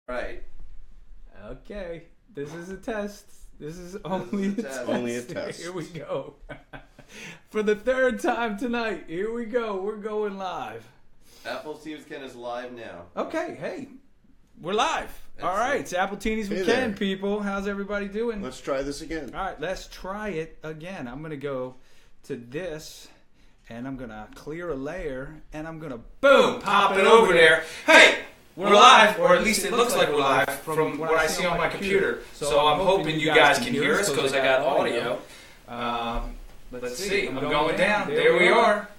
Right. Okay. This is a test. This is only a test. Only a test. Here we go. For the third time tonight. Here we go. We're going live. Appletini Ken is live now. Okay. Hey. We're live. Excellent. All right. It's Appletinis with Ken, people. How's everybody doing? Let's try this again. All right. Let's try it again. I'm going to go to this. And I'm going to clear a layer. And I'm going to, boom, pop it over there. Hey! We're live, or at least it looks like we're live from what I see on my computer. So I'm hoping you guys can hear us because I got audio. Let's see. I'm going down. There we are.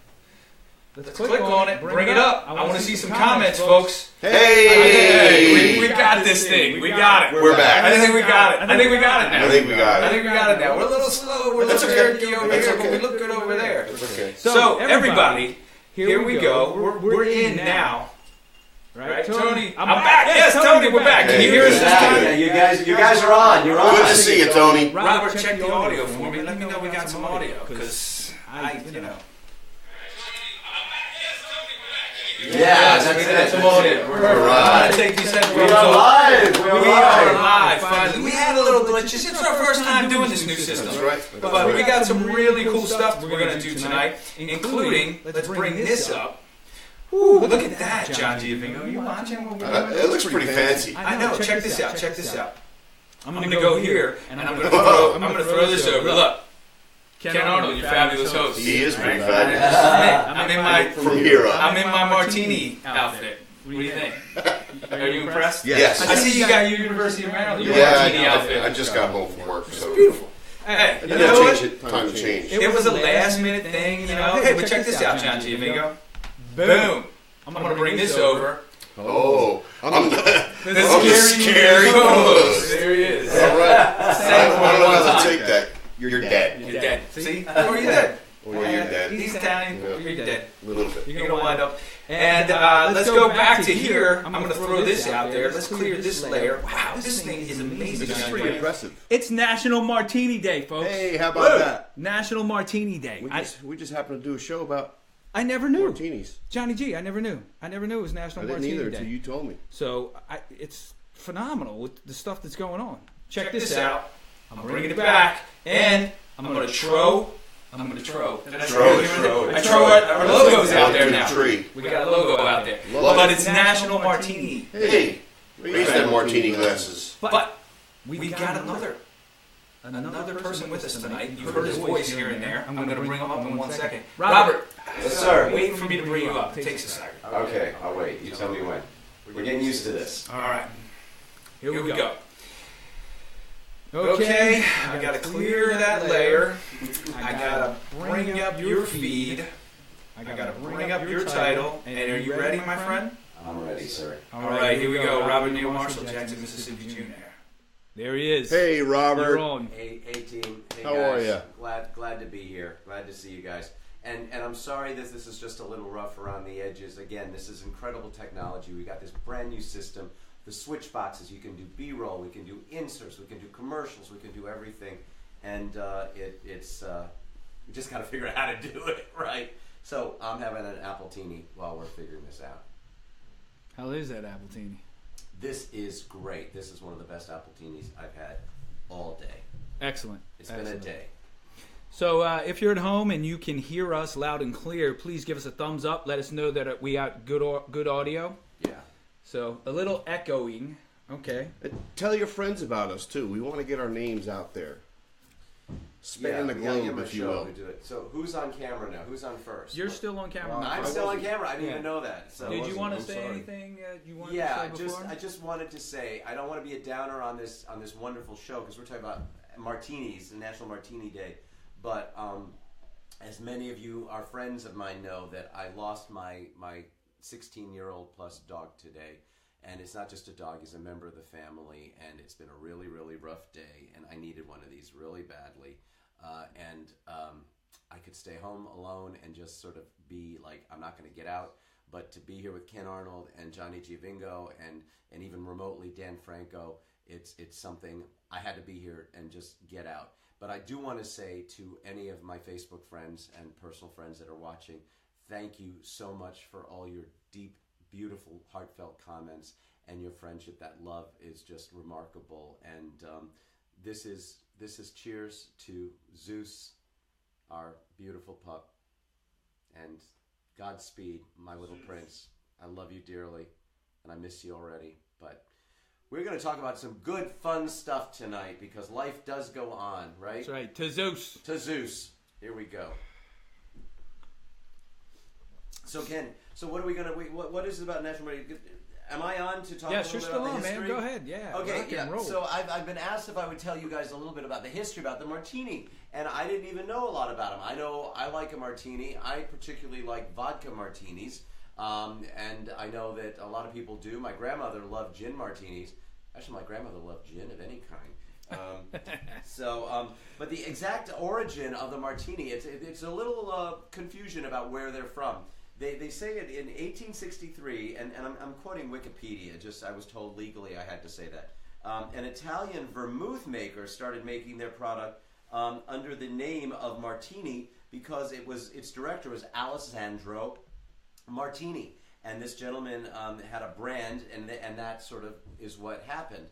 Let's click on it. Bring it up. I want to see some comments, folks. Hey! We got this thing. We got it. We're back. I think we got it. I think we got it now. I think we got it. I think we got it now. We're a little slow. We're a little jerky over here, but we look good over there. Okay. So everybody, here we go. We're in now. Right, Tony? I'm back. Yes, Tony, we're back. Can you hear us this time? Yeah, you guys are on. You're on. Good to see you, Tony. Robert, check the audio for me. Let me know we got some audio, because you know. Yeah, that's some audio. We're right. I think you said We're live. We are live. Finally, we had a little glitches. It's our first time doing this new system. That's right. But we got some really cool stuff we're going to do tonight, including, let's bring this up. Ooh, look at that, John Giovanni. Are you watching what we're doing? It looks pretty fancy. I know. Check this out. Check this out. I'm going to go here, and I'm going to throw this over. Look. Ken Arnold, your fabulous host. He is pretty fabulous. I'm in my From here up. I'm in my Martini outfit. What do you think? Are you impressed? Yes. I see you got your University of Maryland Yeah, Martini outfit. I just got home from work, so. Beautiful. Hey, you know what? Time to change. It was a last minute thing, you know. Hey, but check this out, John Giovanni. Boom. I'm going to bring this over. Oh, I'm The scary host. There he is. All right. I don't know how to take that. You're dead. You're dead. See? Or you're dead. Or you're dead. He's Italian. Yeah. You're dead. A little bit. You're going to wind up. And let's go back to here. I'm going to throw this out there. Let's clear this layer. Wow, this thing is amazing. This is pretty impressive. It's National Martini Day, folks. Hey, how about that? National Martini Day. We just happened to do a show about I never knew. martinis. Johnny G, I never knew. I never knew it was National I didn't Martini either Day. until you told me. So it's phenomenal with the stuff that's going on. Check this out. I'm bringing it back, and I'm going to throw. I throw our logos out there now. We got a logo out there. But it's National Martini. Hey, raise them martini glasses. But we got another person with us tonight. You've heard his voice here and there. I'm going to bring him up in 1 second. Robert. Yes, sir. Wait for me to bring you up. It takes a second. Okay, I'll wait. You tell me when. We're getting used to this. All right. Here we go. Okay, I gotta clear that layer. I gotta bring up your feed. I gotta bring up your title. And are you ready, my friend? I'm ready, sir. All right, here we go. Robert Neil Marshall, Jackson, Mississippi Jr. There he is. Hey, Robert. You're on. Hey team. Hey How guys. are ya? Glad to be here. Glad to see you guys. And I'm sorry that this is just a little rough around the edges. Again, this is incredible technology. We got this brand new system. The switch boxes, you can do B-roll, we can do inserts, we can do commercials, we can do everything, and it's we just got to figure out how to do it, right? So I'm having an Appletini while we're figuring this out. How is that Appletini? This is great. This is one of the best Appletinis I've had all day. Excellent. It's been a day. So if you're at home and you can hear us loud and clear, please give us a thumbs up. Let us know that we got good audio. Yeah. So a little echoing. Okay. Tell your friends about us, too. We want to get our names out there. Span the globe, if you will. To do it. So who's on camera now? Who's on first? You're still on camera. I'm still on camera. I didn't even know that. So Did you want to I'm say sorry. anything you wanted to say before? I just wanted to say I don't want to be a downer on this wonderful show because we're talking about martinis and National Martini Day, but as many of you, our friends of mine, know that I lost my 16-year-old plus dog today. And it's not just a dog, he's a member of the family, and it's been a really, really rough day, and I needed one of these really badly. I could stay home alone and just sort of be like, I'm not going to get out, but to be here with Ken Arnold and Johnny Giovingo and even remotely Dan Franco, it's something I had to be here and just get out. But I do want to say to any of my Facebook friends and personal friends that are watching, thank you so much for all your deep, beautiful, heartfelt comments and your friendship. That love is just remarkable. And this is cheers to Zeus, our beautiful pup, and Godspeed, my little prince. I love you dearly, and I miss you already. But we're going to talk about some good, fun stuff tonight because life does go on, right? That's right. To Zeus. To Zeus. Here we go. So Ken, what are we gonna? What is it about National Martini? Am I on to talk a little bit about the history? Man. Go ahead. Yeah. Okay. Yeah. So I've been asked if I would tell you guys a little bit about the history about the martini, and I didn't even know a lot about them. I know I like a martini. I particularly like vodka martinis, and I know that a lot of people do. My grandmother loved gin martinis. Actually, my grandmother loved gin of any kind. But the exact origin of the martini, it's a little confusion about where they're from. They say it in 1863, and I'm quoting Wikipedia. I was told legally I had to say that. An Italian vermouth maker started making their product under the name of Martini because its director was Alessandro Martini, and this gentleman had a brand, and that sort of is what happened.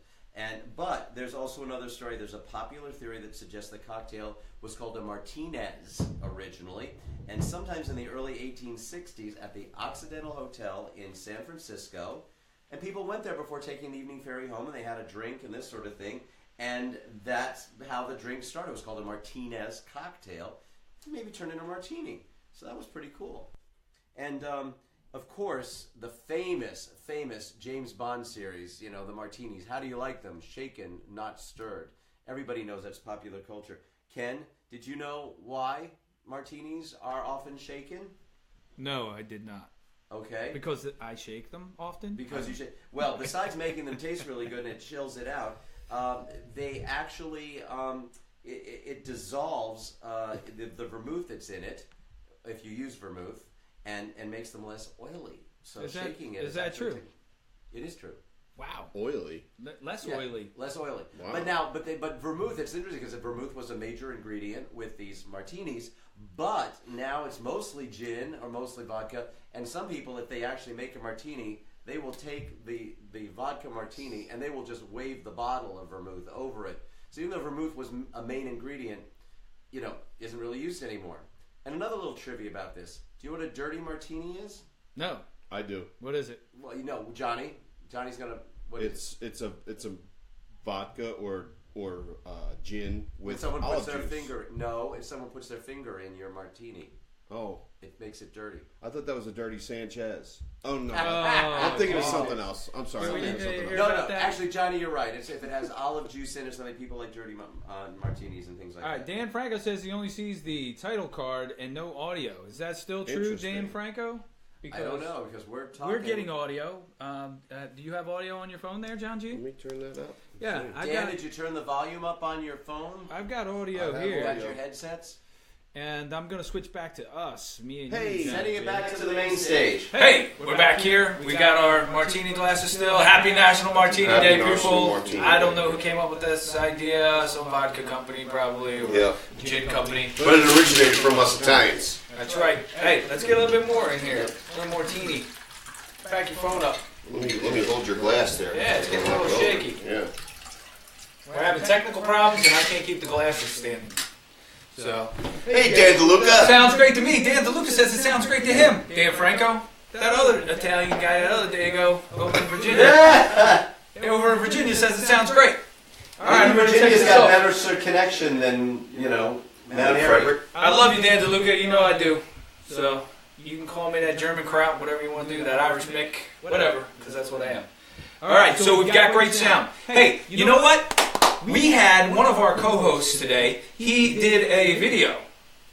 But there's also another story. There's a popular theory that suggests the cocktail was called a Martinez originally, and sometimes in the early 1860s at the Occidental Hotel in San Francisco, and people went there before taking the evening ferry home, and they had a drink and this sort of thing, and that's how the drink started. It was called a Martinez cocktail, to maybe turn into a martini. So that was pretty cool. And of course, the famous James Bond series, the martinis. How do you like them? Shaken, not stirred. Everybody knows that's popular culture. Ken, did you know why martinis are often shaken? No, I did not. Okay. Because I shake them often? Because you shake. Well, besides making them taste really good and it chills it out, they actually, it dissolves the vermouth that's in it, if you use vermouth, and makes them less oily. So shaking it is that true? It is true. Wow. Oily. Less oily. Less oily. Wow. But vermouth, it's interesting because vermouth was a major ingredient with these martinis, but now it's mostly gin or mostly vodka, and some people, if they actually make a martini, they will take the vodka martini and they will just wave the bottle of vermouth over it. So even though vermouth was a main ingredient, isn't really used anymore. And another little trivia about this. Do you know what a dirty martini is? No. I do. What is it? Well, Johnny. Johnny's gonna. It's a vodka or gin with someone olive puts their juice. finger. No, if someone puts their finger in your martini, it makes it dirty. I thought that was a dirty Sanchez. Oh no, Oh, I'm thinking of something else. I'm sorry. I'm We thinking of need to something hear else. about that. Actually, Johnny, you're right. If it has olive juice in it, something people like dirty martinis and things like All that. right, Dan Franco says he only sees the title card and no audio. Is that still true, Interesting. Dan Franco? I don't know because we're talking. We're getting audio. Do you have audio on your phone there, John G? Let me turn that up. Yeah, Dan, did you turn the volume up on your phone? I've got audio I have here. You got your headsets? And I'm going to switch back to us, me and Hey, you. John Sending G. it back to the main stage. Hey, we're back here. We got our martini glasses still. Happy National Martini Happy Day, National people. Martini I don't Day. know who came up with this idea. Some vodka company, probably, or gin company. But it originated from us Italians. That's right. Hey, let's get a little bit more in here. A little martini. Pack your phone up. Let me hold your glass there. Yeah, it's getting a little shaky. Yeah. We're having technical problems, and I can't keep the glasses standing. So, Hey, Dan DeLuca. sounds great to me. Dan DeLuca says it sounds great to him. Dan Franco, that other Italian guy that other day ago over in Virginia. Over in Virginia says it sounds great. All right, I'm ready to check Virginia's this got out. better connection than Mount Airy. I love you, Dan DeLuca. You know I do. So you can call me that German kraut, whatever you want to do, that Irish Mick, whatever, because that's what I am. All right, so we've got great sound. Hey, you know what? We had one of our co-hosts today. He did a video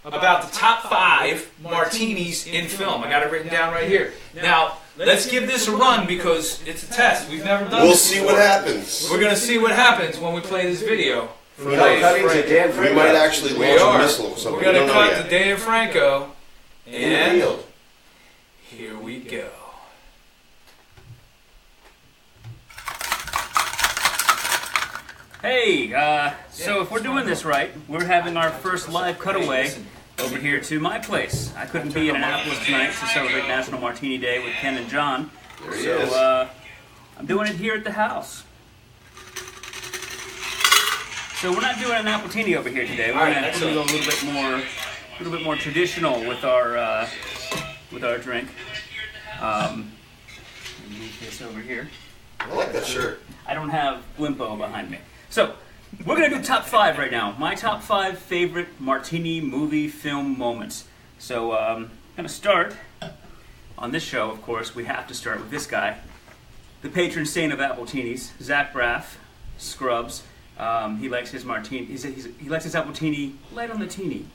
about the top 5 martinis in film. I got it written down right here. Now, let's give this a run because it's a test. We've never done We'll this see before. what happens. We're going to see what happens when we play this video. Cutting to Dan We Franco. might actually We launch a are. missile or something. We're going We to don't know cut yet. to Dan Franco. in the And field. here we go. Hey, so if we're doing this right, we're having our first live cutaway over here to my place. I couldn't be in Annapolis tonight to celebrate National Martini Day with Ken and John, so I'm I'm doing it here at the house. So we're not doing an Appletini over here today. We're going to do a little bit more traditional with our drink. Move this over here. I like that shirt. I don't have Blimpo behind me. So we're going to do top 5 right now. My top 5 favorite Martini movie film moments. So I'm going to start on this show. Of course, we have to start with this guy, the patron saint of Appletinis, Zach Braff, Scrubs. He likes his martini. He likes his Appletini light on the teeny.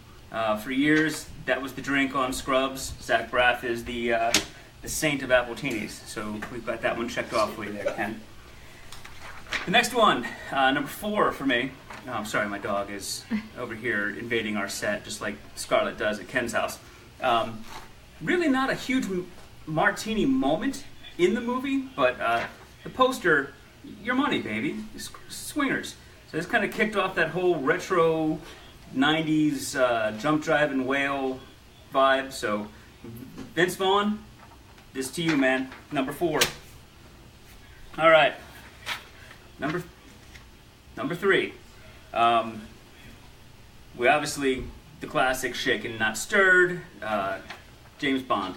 For years, that was the drink on Scrubs. Zach Braff is the saint of Appletinis. So we've got that one checked off for you there, Ken. The next one, number 4 for me. Oh, I'm sorry, my dog is over here invading our set, just like Scarlett does at Ken's house. Really not a huge martini moment in the movie, but the poster, your money, baby, swingers. So this kind of kicked off that whole retro 90s jump drive and whale vibe. So Vince Vaughn, this to you, man. Number 4. All right. Number 3. We obviously, the classic Shaken Not Stirred, James Bond.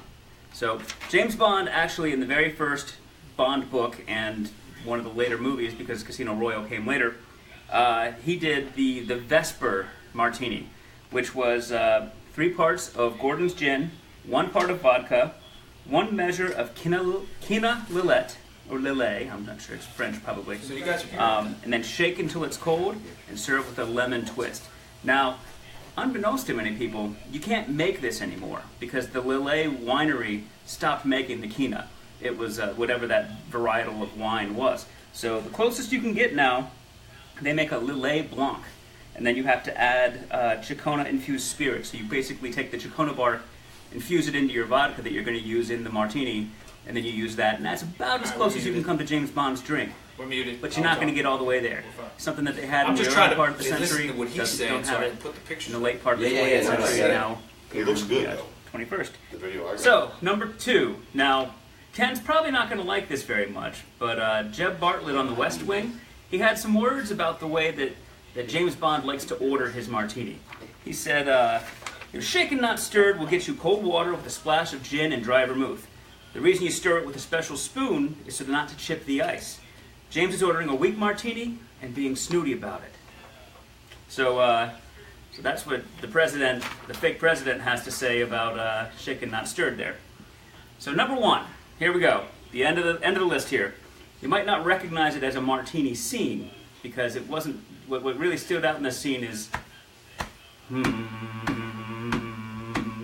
So James Bond actually in the very first Bond book and one of the later movies, because Casino Royale came later, he did the Vesper Martini, which was 3 parts of Gordon's gin, 1 part of vodka, 1 measure of Quina Lillet, or Lillet, I'm not sure, it's French probably. So you guys are and then shake until it's cold and serve with a lemon twist. Now, unbeknownst to many people, you can't make this anymore because the Lillet winery stopped making the Quina. It was whatever that varietal of wine was. So the closest you can get now, they make a Lillet Blanc. And then you have to add Chicona-infused spirit. So you basically take the Chicona bark, infuse it into your vodka that you're going to use in the martini, and then you use that. And that's about as close as you can come to James Bond's drink. We're muted. But you're not going to get all the way there. Something that they had in the early part of the century, to what he's saying, so I can put the pictures in the late part of the 20th century now. It looks good, Yeah, though. 21st. The video I got. So, number 2. Now, Ken's probably not going to like this very much, but Jeb Bartlett on The West Wing, he had some words about the way that James Bond likes to order his martini. He said, shaken not stirred will get you cold water with a splash of gin and dry vermouth. The reason you stir it with a special spoon is so not to chip the ice. James is ordering a weak martini and being snooty about it. So that's what the fake president, has to say about shaken not stirred there. So number 1, here we go. The end of the list here. You might not recognize it as a martini scene because it wasn't. What really stood out in the scene is,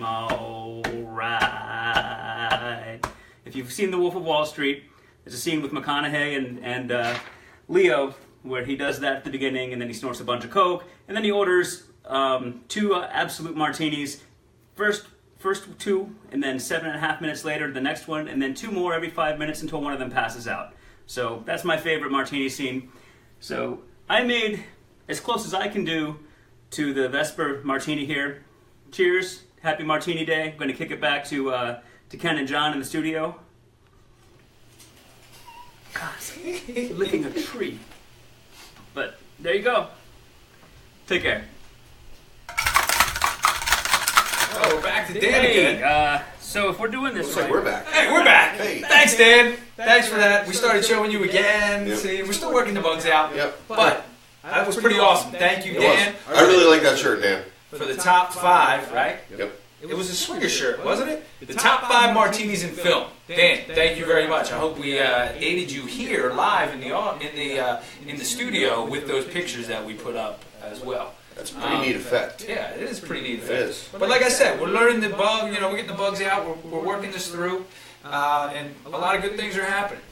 all right. If you've seen The Wolf of Wall Street, there's a scene with McConaughey and Leo where he does that at the beginning, and then he snorts a bunch of coke, and then he orders 2 absolute martinis. First 2, and then 7.5 minutes later the next one, and then 2 more every 5 minutes until one of them passes out. So that's my favorite martini scene. So I made as close as I can do to the Vesper Martini here. Cheers. Happy Martini Day. I'm going to kick it back to Ken and John in the studio. God, it's licking a tree. But there you go. Take care. Oh, we're back to Dan again. So if we're doing this Looks right, like we're back. Hey, we're back. Hey. Thanks, Dan. Thanks for that. We started showing you again. Yep. See, we're still working the bugs out. Yep. But that was pretty awesome. Thank you, It Dan, was. I really like that shirt, Dan. for the top 5, right? Yep. It was a swinger shirt, wasn't it? The top 5 martinis in film. Dan, thank you very much. I hope we aided you here live in the studio with those pictures that we put up as well. That's a pretty neat effect. Yeah, it is a pretty neat It effect. is. But like I said, we're learning the bug. We're getting the bugs out. We're working this through, and a lot of good things are happening.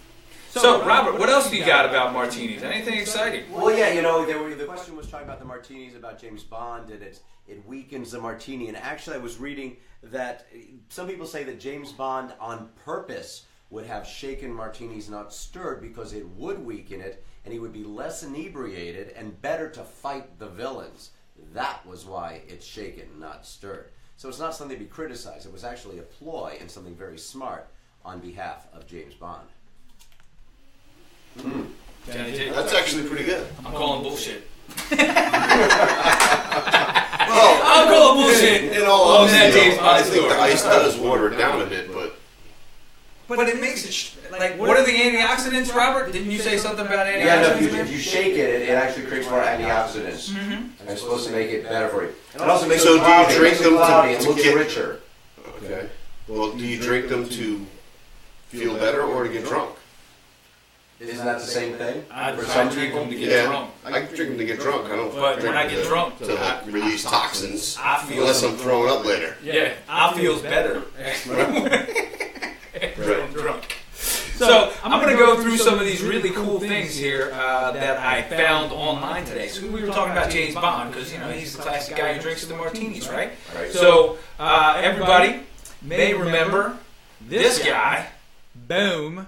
So, Robert, what else do you got about martinis? Anything exciting? Well, yeah, the question was talking about the martinis, about James Bond, and it weakens the martini. And actually, I was reading that some people say that James Bond on purpose would have shaken martinis, not stirred, because it would weaken it, and he would be less inebriated and better to fight the villains. That was why it's shaken, not stirred. So it's not something to be criticized. It was actually a ploy and something very smart on behalf of James Bond. Johnny J. That's actually pretty good. I'm calling bullshit. Well, I'm calling bullshit. in all honesty, I think story. the ice does water it down a bit, But it makes it like. What are the antioxidants, Robert? Didn't you say something about antioxidants? Yeah, no, if you shake it, it actually creates more antioxidants. And it's supposed to make it better for you. It also makes So it do cloudy, you drink makes it them cloudy to and looks get- richer. Okay. Well, do you drink them to feel better or to get drunk? Isn't that the same thing? I For some drink people? them to get Yeah, drunk. I can drink them to get drunk. I don't But drink when I them get drunk, to like, release toxins, I feel unless I'm throwing up later. Yeah, I feels better. I'm drunk. So I'm going to go through some of these really cool things here that I found online today. So we were talking about James Bond because he's the classic guy who drinks the martinis, right? Right. So everybody may remember this guy, boom,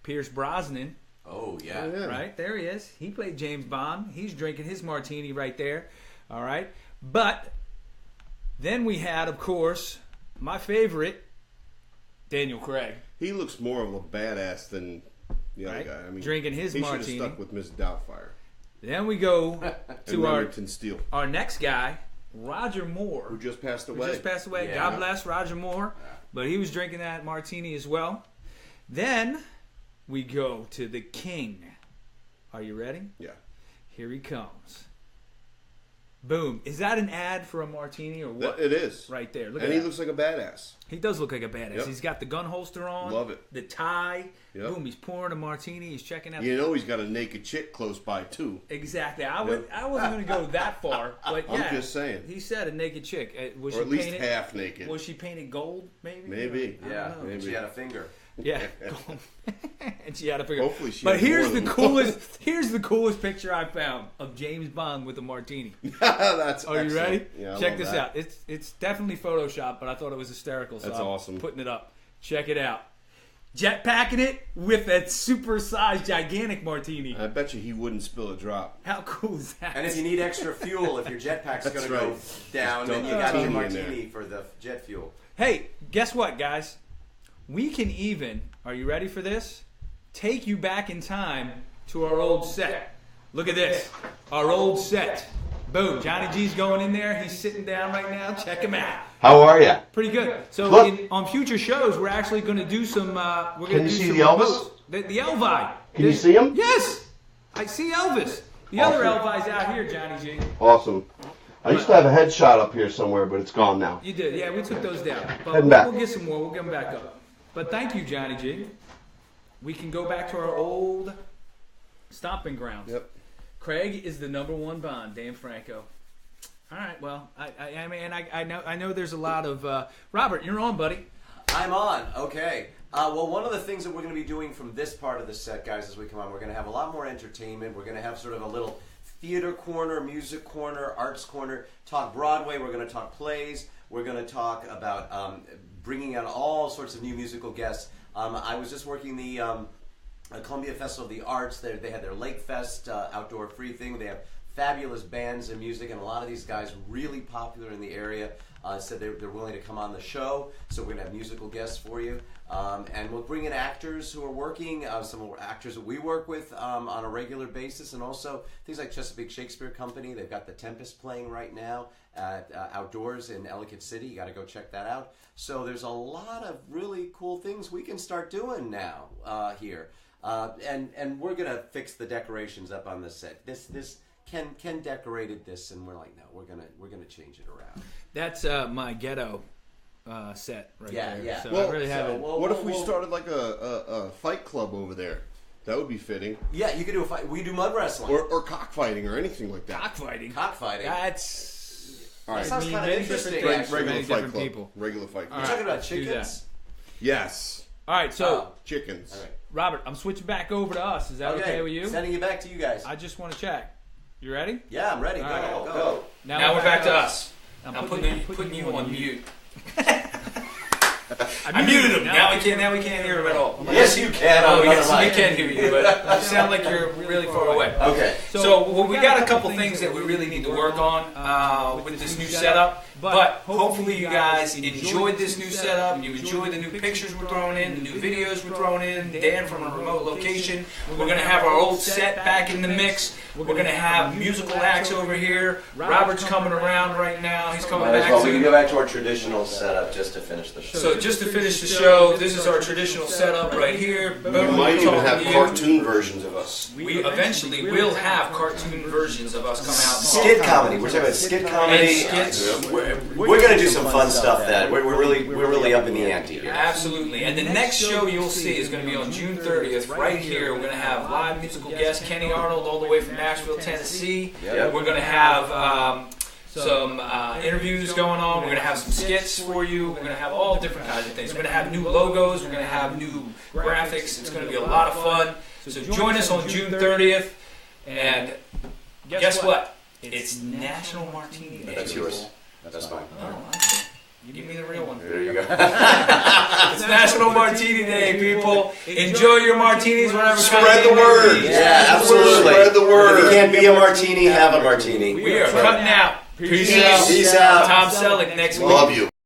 Pierce Brosnan. Oh, yeah. Yeah. Right, there he is. He played James Bond. He's drinking his martini right there. All right. But then we had, of course, my favorite, Daniel Craig. He looks more of a badass than the other Right? guy. I mean, Drinking his he should martini. have stuck with Miss Doubtfire Then we go and to our Remington Steele, next guy, Roger Moore. who just passed Who away. just passed away. Yeah. God bless Roger Moore. But he was drinking that martini as well. Then we go to the king. Are you ready? Yeah. Here he comes. Boom. Is that an ad for a martini or what? It is. Right there. Look And at he that. looks like a badass. He does look like a badass. Yep. He's got the gun holster on. Love it. The tie. Yep. Boom. He's pouring a martini. He's checking out. You know he's got a naked chick close by too. Exactly. I wasn't going to go that far, but yeah. I'm just saying. He said a naked chick. Was Or she at least painted? half naked. Was she painted gold? Maybe. Maybe. I Yeah, don't know. Maybe. she had a finger. Yeah. And she had a figure. Hopefully she But had here's more the than coolest. Here's the coolest picture I found of James Bond with a martini. That's Are you excellent. ready? Yeah, I Check love this that. out. It's definitely Photoshopped, but I thought it was hysterical. So That's I'm awesome. Putting it up. Check it out. Jetpacking it with that super-sized, gigantic martini. I bet you he wouldn't spill a drop. How cool is that? And if you need extra fuel, if your jetpack's That's going to go right. down, Just then you dump got your martini in martini for the jet fuel. Hey, guess what, guys? We can even, are you ready for this? Take you back in time to our old set. Look at this. Our old set. Boom. Johnny G's going in there. He's sitting down right now. Check him out. How are you? Pretty good. So Look. on future shows, we're actually going to do some. We're Can going you to do see some the Elvis? remotes. The Elvi. Can you see him? Yes. I see Elvis. The other Awesome. Elvi's out here, Johnny G. Awesome. I used to have a headshot up here somewhere, but it's gone now. You did. Yeah, we took those down. But Heading back. we'll get some more. We'll get them back up. But thank you, Johnny G. We can go back to our old stomping grounds. Yep. Craig is the #1 Bond, Dan Franco. All right. Well, I know there's a lot of Robert. You're on, buddy. I'm on. Okay. Well, one of the things that we're going to be doing from this part of the set, guys, as we come on, we're going to have a lot more entertainment. We're going to have sort of a little theater corner, music corner, arts corner, talk Broadway. We're going to talk plays. We're going to talk about bringing out all sorts of new musical guests. I was just working the Columbia Festival of the Arts. They had their Lake Fest outdoor free thing. They have fabulous bands and music, and a lot of these guys really popular in the area. Said they're willing to come on the show, so we're going to have musical guests for you. And we'll bring in actors who are working, some actors that we work with on a regular basis, and also things like Chesapeake Shakespeare Company. They've got The Tempest playing right now at outdoors in Ellicott City. You got to go check that out. So there's a lot of really cool things we can start doing now here. And we're going to fix the decorations up on the set. This Ken decorated this, and we're like, no, we're gonna change it around. That's my ghetto set right there. Yeah. So Well, I really haven't. What if we started like a fight club over there? That would be fitting. Yeah, you could do a fight. We do mud wrestling. Or cockfighting or anything like that. Cockfighting. Cockfighting. That's. All right. That sounds mean, kind of many interesting. different Actually. Regular many fight different club. people. Regular fight All club. You're talking about let's do chickens? Yes. All right, so Chickens. All right. Robert, I'm switching back over to us. Is that okay with you? Sending it back to you guys. I just want to check. You ready? Yeah, I'm ready. All Go, right. go. Now we're back to us. I'm putting you on mute. I muted him. Now we can't hear him at all. Yes, you can. Oh, on yes, another we mic. can hear you, but you sound like you're really far away. Okay. So we got a couple things that we really need to work on with this new setup. But hopefully you guys enjoyed this new setup. You enjoyed the new pictures we're throwing in, the new videos we're throwing in. Dan from a remote location. We're going to have our old set back in the mix. We're going to have musical acts over here. Robert's coming around right now. He's coming back. Well, we can go back to our traditional setup just to finish the show. So just to finish the show, this is our traditional setup right here. We might even have cartoon versions of us. We eventually will have cartoon versions of us come out. Skit comedy. We're talking about skit comedy. We're going to do some fun stuff. That we're really up in the ante here. Absolutely. And the next show you'll see is going to be on June 30th, right here. We're going to have live musical guest Kenny Arnold, all the way from Nashville, Tennessee. Yep. We're going to have some interviews going on. We're going to have some skits for you. We're going to have all different kinds of things. We're going to have new logos. We're going to have new graphics. It's going to be a lot of fun. So join us on June 30th. And guess what? It's National Martini Day. That's yours. That's mine. Oh, give me the real one. There you go. It's National Martini Day, people. Enjoy your martinis, whatever. Spread the word. Yeah, absolutely. Spread the word. If you can't be a martini, have a martini. We are cutting out. Peace out. Peace out. Tom Selleck next week. Love you.